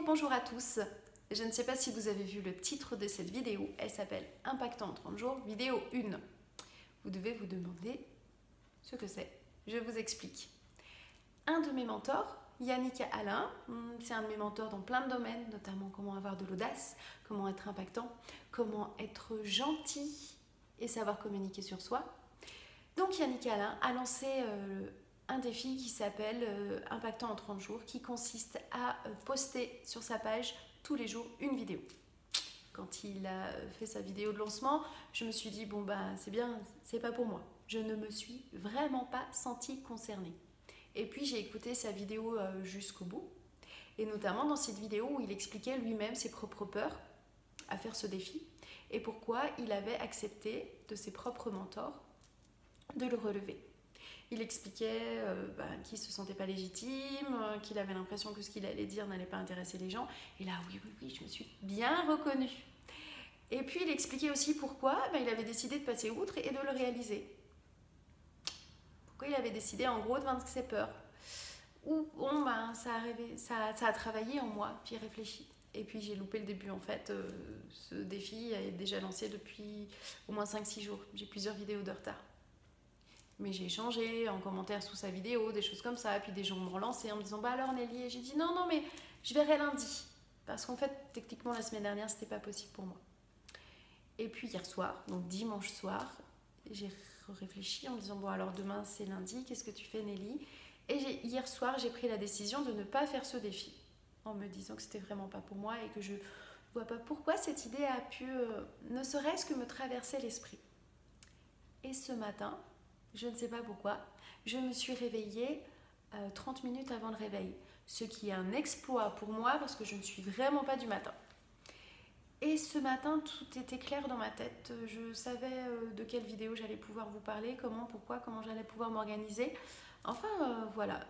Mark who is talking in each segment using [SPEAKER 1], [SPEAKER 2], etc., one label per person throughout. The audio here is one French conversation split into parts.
[SPEAKER 1] Bonjour à tous. Je ne sais pas si vous avez vu le titre de cette vidéo, elle s'appelle Impactant en 30 jours, vidéo 1. Vous devez vous demander ce que c'est. Je vous explique. Un de mes mentors, Yannick Alain, c'est un de mes mentors dans plein de domaines, notamment comment avoir de l'audace, comment être impactant, comment être gentil et savoir communiquer sur soi. Donc Yannick Alain a lancé un défi qui s'appelle Impactant en 30 jours, qui consiste à poster sur sa page tous les jours une vidéo. Quand il a fait sa vidéo de lancement, je me suis dit, bon bah c'est bien, c'est pas pour moi. Je ne me suis vraiment pas sentie concernée. Et puis j'ai écouté sa vidéo jusqu'au bout, et notamment dans cette vidéo où il expliquait lui-même ses propres peurs à faire ce défi, et pourquoi il avait accepté de ses propres mentors de le relever. Il expliquait qu'il ne se sentait pas légitime, qu'il avait l'impression que ce qu'il allait dire n'allait pas intéresser les gens. Et là, oui, je me suis bien reconnue. Et puis, il expliquait aussi pourquoi il avait décidé de passer outre et de le réaliser. Pourquoi il avait décidé, en gros, de vaincre ses peurs. Ça a travaillé en moi, puis réfléchi. Et puis, j'ai loupé le début, en fait. Ce défi est déjà lancé depuis au moins 5-6 jours. J'ai plusieurs vidéos de retard. Mais j'ai échangé en commentaire sous sa vidéo, des choses comme ça, puis des gens m'ont relancé en me disant « Bah alors Nelly ?» Et j'ai dit « Non, mais je verrai lundi. » Parce qu'en fait, techniquement, la semaine dernière, c'était pas possible pour moi. Et puis hier soir, donc dimanche soir, j'ai réfléchi en me disant « Bon alors demain, c'est lundi, qu'est-ce que tu fais Nelly ?» Et hier soir, j'ai pris la décision de ne pas faire ce défi, en me disant que c'était vraiment pas pour moi et que je vois pas pourquoi cette idée a pu, ne serait-ce que me traverser l'esprit. Et ce matin, je ne sais pas pourquoi, je me suis réveillée 30 minutes avant le réveil. Ce qui est un exploit pour moi parce que je ne suis vraiment pas du matin. Et ce matin, tout était clair dans ma tête. Je savais de quelle vidéo j'allais pouvoir vous parler, comment j'allais pouvoir m'organiser. Enfin, voilà.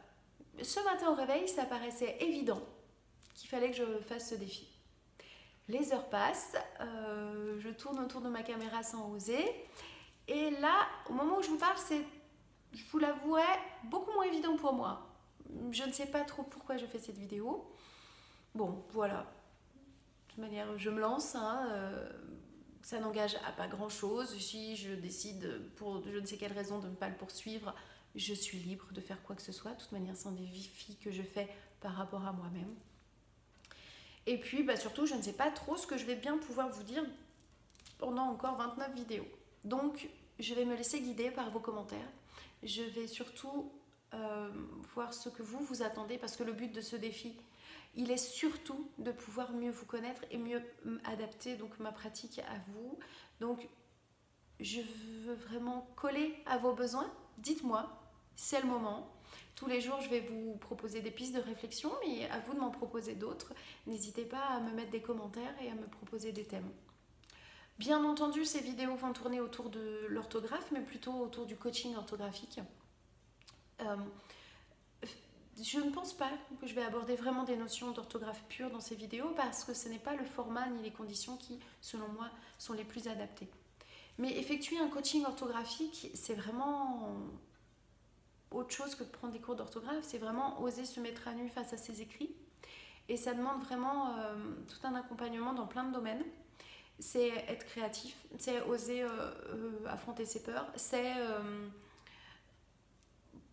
[SPEAKER 1] Ce matin au réveil, ça paraissait évident qu'il fallait que je fasse ce défi. Les heures passent, je tourne autour de ma caméra sans oser. Et là, au moment où je vous parle, c'est, je vous l'avouerai, beaucoup moins évident pour moi. Je ne sais pas trop pourquoi je fais cette vidéo. Bon, voilà. De toute manière, je me lance. Ça n'engage à pas grand-chose. Si je décide, pour je ne sais quelle raison, de ne pas le poursuivre, je suis libre de faire quoi que ce soit. De toute manière, c'est un défi que je fais par rapport à moi-même. Et puis, surtout, je ne sais pas trop ce que je vais bien pouvoir vous dire pendant encore 29 vidéos. Donc, je vais me laisser guider par vos commentaires. Je vais surtout voir ce que vous attendez, parce que le but de ce défi, il est surtout de pouvoir mieux vous connaître et mieux adapter donc ma pratique à vous. Donc, je veux vraiment coller à vos besoins. Dites-moi, c'est le moment. Tous les jours, je vais vous proposer des pistes de réflexion, mais à vous de m'en proposer d'autres. N'hésitez pas à me mettre des commentaires et à me proposer des thèmes. Bien entendu, ces vidéos vont tourner autour de l'orthographe, mais plutôt autour du coaching orthographique. Je ne pense pas que je vais aborder vraiment des notions d'orthographe pure dans ces vidéos, parce que ce n'est pas le format ni les conditions qui, selon moi, sont les plus adaptées. Mais effectuer un coaching orthographique, c'est vraiment autre chose que de prendre des cours d'orthographe. C'est vraiment oser se mettre à nu face à ses écrits. Et ça demande vraiment tout un accompagnement dans plein de domaines. C'est être créatif, c'est oser affronter ses peurs, c'est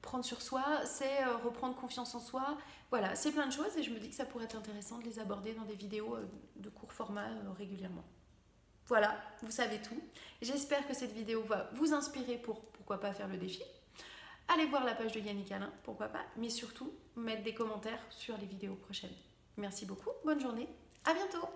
[SPEAKER 1] prendre sur soi, c'est reprendre confiance en soi. Voilà, c'est plein de choses et je me dis que ça pourrait être intéressant de les aborder dans des vidéos de court format régulièrement. Voilà, vous savez tout. J'espère que cette vidéo va vous inspirer pour pourquoi pas faire le défi. Allez voir la page de Yannick Alain, pourquoi pas, mais surtout mettre des commentaires sur les vidéos prochaines. Merci beaucoup, bonne journée, à bientôt.